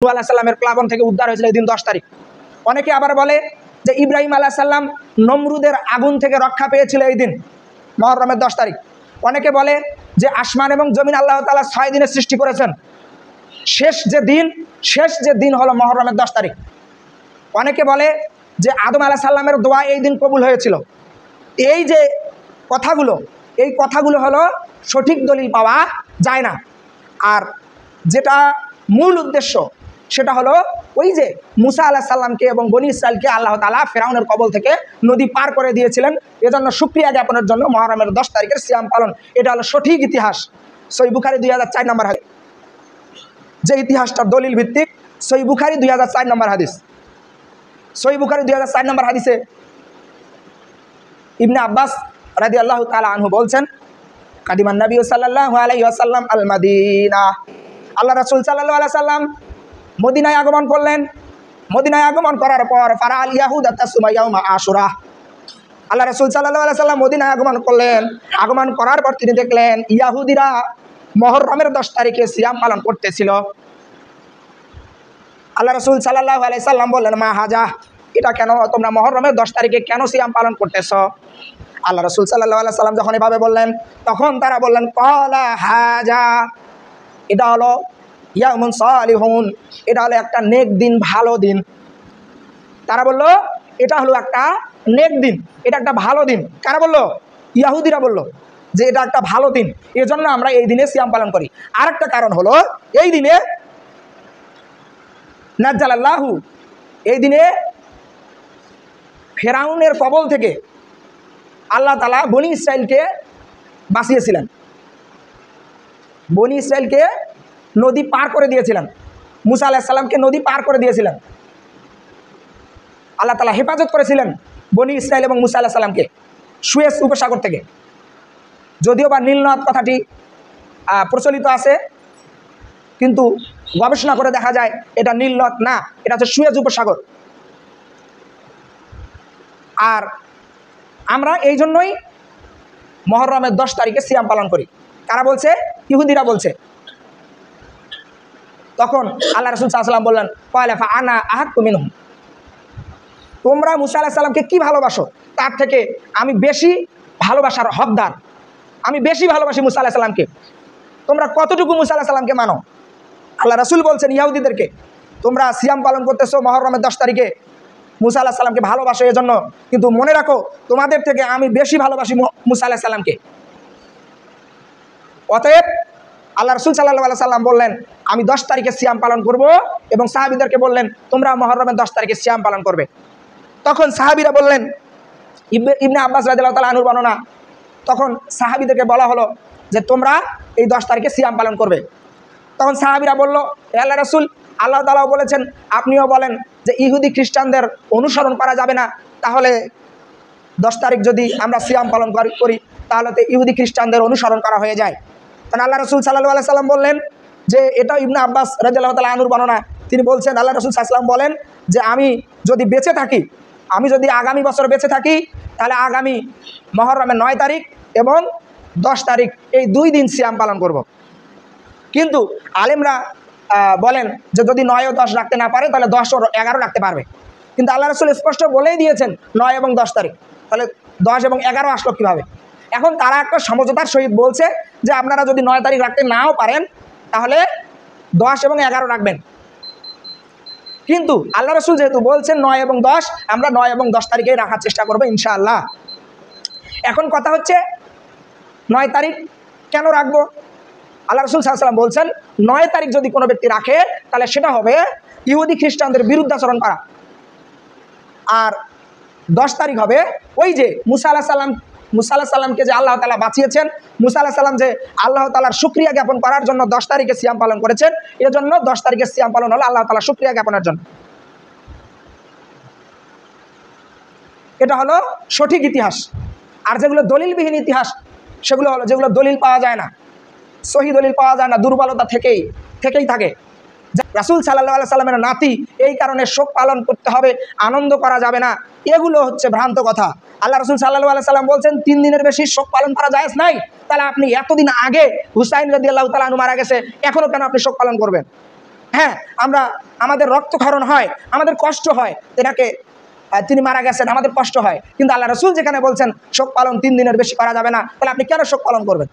নূহ আলাইহিস সালামের প্লাবন থেকে উদ্ধার হয়েছিল এই দিন 10 তারিখ। অনেকে আবার বলে যে ইব্রাহিম আলাইহিস সালাম নমরুদের আগুন থেকে রক্ষা পেয়েছিল এই দিন মুহররমের 10 তারিখ। অনেকে বলে যে আসমান এবং জমিন আল্লাহ তাআলা 6 দিনে সৃষ্টি করেছেন, শেষ যে দিন হলো মুহররমের 10 তারিখ। অনেকে বলে যে আদম আলাইহিস সালামের দোয়া এই দিন কবুল হয়েছিল। এই যে কথাগুলো হলো সঠিক দলিল পাওয়া যায় না। আর যেটা মূল উদ্দেশ্য সেটা হলো ওই যে মুসা আলাইহিস সালামকে এবং বনি ইসরাইলকে আল্লাহ তাআলা ফেরাউনের কবল থেকে নদী পার করে দিয়েছিলেন। এজন্য শুকরিয়া জ্ঞাপনের জন্য মুহররমের 10 তারিখের সিয়াম পালন, এটা হলো সঠিক ইতিহাস। সহিহ বুখারী 2004 নম্বর হাদিস, যে ইতিহাসটা দলিল ভিত্তিক। সহিহ বুখারী 2004 নম্বর হাদিস। সহিহ বুখারী 2004 নম্বর হাদিসে ইবনে আব্বাস রাদিয়াল্লাহু তাআলা আনহু বলছেন, কাদিমান নবী সাল্লাল্লাহু আলাইহি ওয়াসাল্লাম আল মাদিনা, আল্লাহ রাসূল সাল্লাল্লাহু আলাইহি সাল্লাম মদিনায় আগমন করলেন। মদিনায় আগমন করার পর ফারা আল ইয়াহুদা তাসুমা ইয়াউমা আশুরা, আল্লাহ রাসূল সাল্লাল্লাহু আলাইহি সাল্লাম মদিনায় আগমন করলেন। আগমন করার পর তিনি দেখলেন ইয়াহুদিরা মুহররমের 10 তারিখে সিয়াম পালন করতেছিল। আল্লাহ রাসূল সাল্লাল্লাহু আলাইহি সাল্লাম বললেন, মা হাজা, এটা কেন, তোমরা মুহররমের 10 তারিখে কেন সিয়াম পালন করতেছ? আল্লাহ রাসূল সাল্লাল্লাহু আলাইহি সাল্লাম যখন এভাবে বললেন, তখন তারা বললেন, ক্বালা হাজা, এটা হলো ইয়াউমুন সালিহুন, এটা হলো একটা নেক দিন, ভালো দিন। তারা বলল এটা হলো একটা নেক দিন, এটা একটা ভালো দিন। কারা বলল? ইহুদিরা বলল যে এটা একটা ভালো দিন, এজন্য আমরা এই দিনে সিয়াম পালন করি। আরেকটা কারণ হলো এই দিনে নাজ্জালাল্লাহু, এই দিনে ফেরাউনের কবল থেকে আল্লাহ তাআলা বনি ইসরাইলকে বাঁচিয়েছিলেন। বনি ইসরাইলকে নদী পার করে দিয়েছিলেন, মুসা আলাইহিস সালামকে নদী পার করে দিয়েছিলেন। আল্লাহ তাআলা হেফাজত করেছিলেন বনি ইসরাইল এবং মুসা আলাইহিস সালামকে সুয়েজ উপসাগর থেকে। যদিও বা নীল নদ কথাটি প্রচলিত আছে, কিন্তু গবেষণা করে দেখা যায় এটা নীল নদ না, এটা হচ্ছে সুয়েজ উপসাগর। আর আমরা এই জন্যই মুহররমের 10 তারিখে সিয়াম পালন করি। কারা বলছে? ইহুদিরা বলছে। তখন আল্লাহ রাসূল সাল্লাল্লাহু আলাইহি ওয়াসাল্লাম বললেন, ক্বালা ফা আনা আহাক্কু মিনহুম, তোমরা মুসা আলাইহিস সালামকে কি ভালোবাসো তার থেকে আমি বেশি ভালোবাসার হকদার, আমি বেশি ভালোবাসি মুসা আলাইহিস সালামকে। তোমরা কতটুকু মুসা আলাইহিস সালামকে মানো? আল্লাহ রাসূল বলছেন ইহুদিদেরকে, তোমরা সিয়াম পালন করতেছো মুহররমের 10 তারিখে, মুসা আলাইহিস সালামকে ভালোবাসো এজন্য, কিন্তু মনে রাখো তোমাদের থেকে আমি বেশি ভালোবাসি মুসা আলাইহিস সালামকে। অতএব আল্লাহ রাসূল সাল্লাল্লাহু আলাইহি সাল্লাম বললেন আমি 10 তারিখে সিয়াম পালন করব, এবং সাহাবীদেরকে বললেন তোমরা মুহররমের 10 তারিখে সিয়াম পালন করবে। তখন সাহাবীরা বললেন, ইবনে আব্বাস রাদিয়াল্লাহু তাআলা আনহুর বর্ণনা, তখন সাহাবীদেরকে বলা হলো যে তোমরা এই 10 তারিখে সিয়াম পালন করবে। তখন সাহাবীরা বলল, হে আল্লাহর রাসূল, আল্লাহ তাআলাও বলেছেন, আপনিও বলেন যে ইহুদি খ্রিস্টানদের অনুসরণ করা যাবে না, তাহলে 10 তারিখ যদি আমরা সিয়াম পালন করি তাহলে তো ইহুদি খ্রিস্টানদের অনুসরণ করা হয়ে যায়। তখন আল্লাহ রাসূল সাল্লাল্লাহু আলাইহি সাল্লাম বললেন যে এটা ইবনে আব্বাস রাদিয়াল্লাহু তাআলা আনহুর বর্ণনা, তিনি বলছেন আল্লাহ রাসূল সাল্লাল্লাহু আলাইহি সাল্লাম বলেন যে আমি যদি বেঁচে থাকি, আমি যদি আগামী বছর বেঁচে থাকি, তাহলে আগামী মুহররমের 9 তারিখ এবং 10 তারিখ এই 2 দিন সিয়াম পালন করব। কিন্তু আলেমরা বলেন যে যদি 9 ও 10 রাখতে না পারে তাহলে 10 ও 11 রাখতে পারবে। কিন্তু আল্লাহ রাসূল স্পষ্ট বলেই দিয়েছেন 9 এবং 10 তারিখ, তাহলে 10 এবং 11 আসলো কীভাবে? এখন তারা একটা সমঝোতার সহিত বলছে যে আপনারা যদি 9 তারিখ রাখতে নাও পারেন তাহলে 10 এবং 11 রাখবেন। কিন্তু আল্লাহ রাসূল যেহেতু বলছেন 9 এবং 10, আমরা 9 এবং 10 তারিখেই রাখার চেষ্টা করবো ইনশাআল্লাহ। এখন কথা হচ্ছে 9 তারিখ কেন রাখবো? আল্লাহ রাসূল সাল্লাল্লাহু আলাইহি ওয়াসাল্লাম বলছেন 9 তারিখ যদি কোনো ব্যক্তি রাখে তাহলে সেটা হবে ইহুদি খ্রিস্টানদের বিরুদ্ধাচরণ করা, আর 10 তারিখ হবে ওই যে মুসা আলাইহিস সালামকে যে আল্লাহ তাআলা বাঁচিয়েছেন, মুসা আলাইহিস সালাম যে আল্লাহ তাআলার শুকরিয়া জ্ঞাপন করার জন্য 10 তারিখে সিয়াম পালন করেছেন, এজন্য 10 তারিখে সিয়াম পালন হলো আল্লাহ তাআলার শুকরিয়া জ্ঞাপনের জন্য। এটা হলো সঠিক ইতিহাস। আর যেগুলো দলিলবিহীন ইতিহাস সেগুলো হলো যেগুলো দলিল পাওয়া যায় না, সহি দলিল পাওয়া যায় না, দুর্বলতা থেকেই থাকে। রাসূল সাল্লাল্লাহু আলাইহি সাল্লামের নাতি, এই কারণে শোক পালন করতে হবে, আনন্দ করা যাবে না, এগুলো হচ্ছে ভ্রান্ত কথা। আল্লাহ রাসূল সাল্লাল্লাহু আলাইহি সাল্লাম বলছেন 3 দিনের বেশি শোক পালন করা জায়েজ নাই। তাহলে আপনি এতদিন আগে হুসাইন রাদিয়াল্লাহু তাআলা আনহু মারা গেছে, এখনও কেন আপনি শোক পালন করবেন? হ্যাঁ আমরা আমাদের রক্তক্ষরণ হয়, আমাদের কষ্ট হয়, তিনি মারা গেছেন, আমাদের কষ্ট হয়, কিন্তু আল্লাহ রসুল যেখানে বলছেন শোক পালন 3 দিনের বেশি করা যাবে না, তাহলে আপনি কেন শোক পালন করবেন?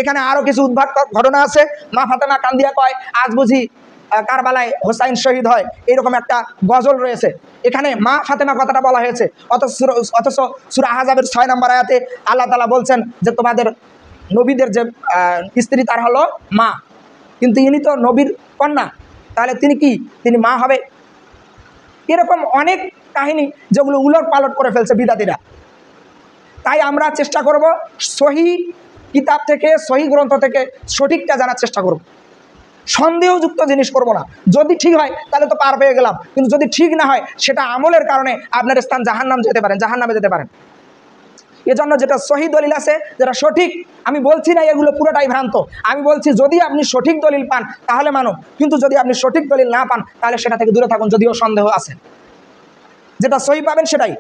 এখানে আরও কিছু উদ্ভট ঘটনা আছে। মা ফাতেমা কান্দিয়া কয় আজ বুঝি কারবালায় হোসাইন শহীদ হয়, এরকম একটা গজল রয়েছে। এখানে মা ফাতেমা কথাটা বলা হয়েছে, অথচ সূরা আহজাবের 6 নম্বর আয়াতে আল্লাহ তাআলা বলছেন যে তোমাদের নবীদের যে স্ত্রী তার হলো মা, কিন্তু ইনি তো নবীর কন্যা, তাহলে তিনি কি, তিনি মা হবে? এরকম অনেক কাহিনী যেগুলো উলট পালট করে ফেলছে বিদাতিরা। তাই আমরা চেষ্টা করব সহি কিতাব থেকে, সহি গ্রন্থ থেকে সঠিকটা জানার চেষ্টা করব, সন্দেহযুক্ত জিনিস করব না। যদি ঠিক হয় তাহলে তো পার পেয়ে গেলাম, কিন্তু যদি ঠিক না হয় সেটা আমলের কারণে আপনার স্থান জাহান্নামে যেতে পারেন। এজন্য যেটা সহি দলিল আছে, যেটা সঠিক, আমি বলছি না এগুলো পুরোটাই ভ্রান্ত, আমি বলছি যদি আপনি সঠিক দলিল পান তাহলে মানুন, কিন্তু যদি আপনি সঠিক দলিল না পান তাহলে সেটা থেকে দূরে থাকুন, যদিও সন্দেহ আছে। যেটা সহি পাবেন সেটাই।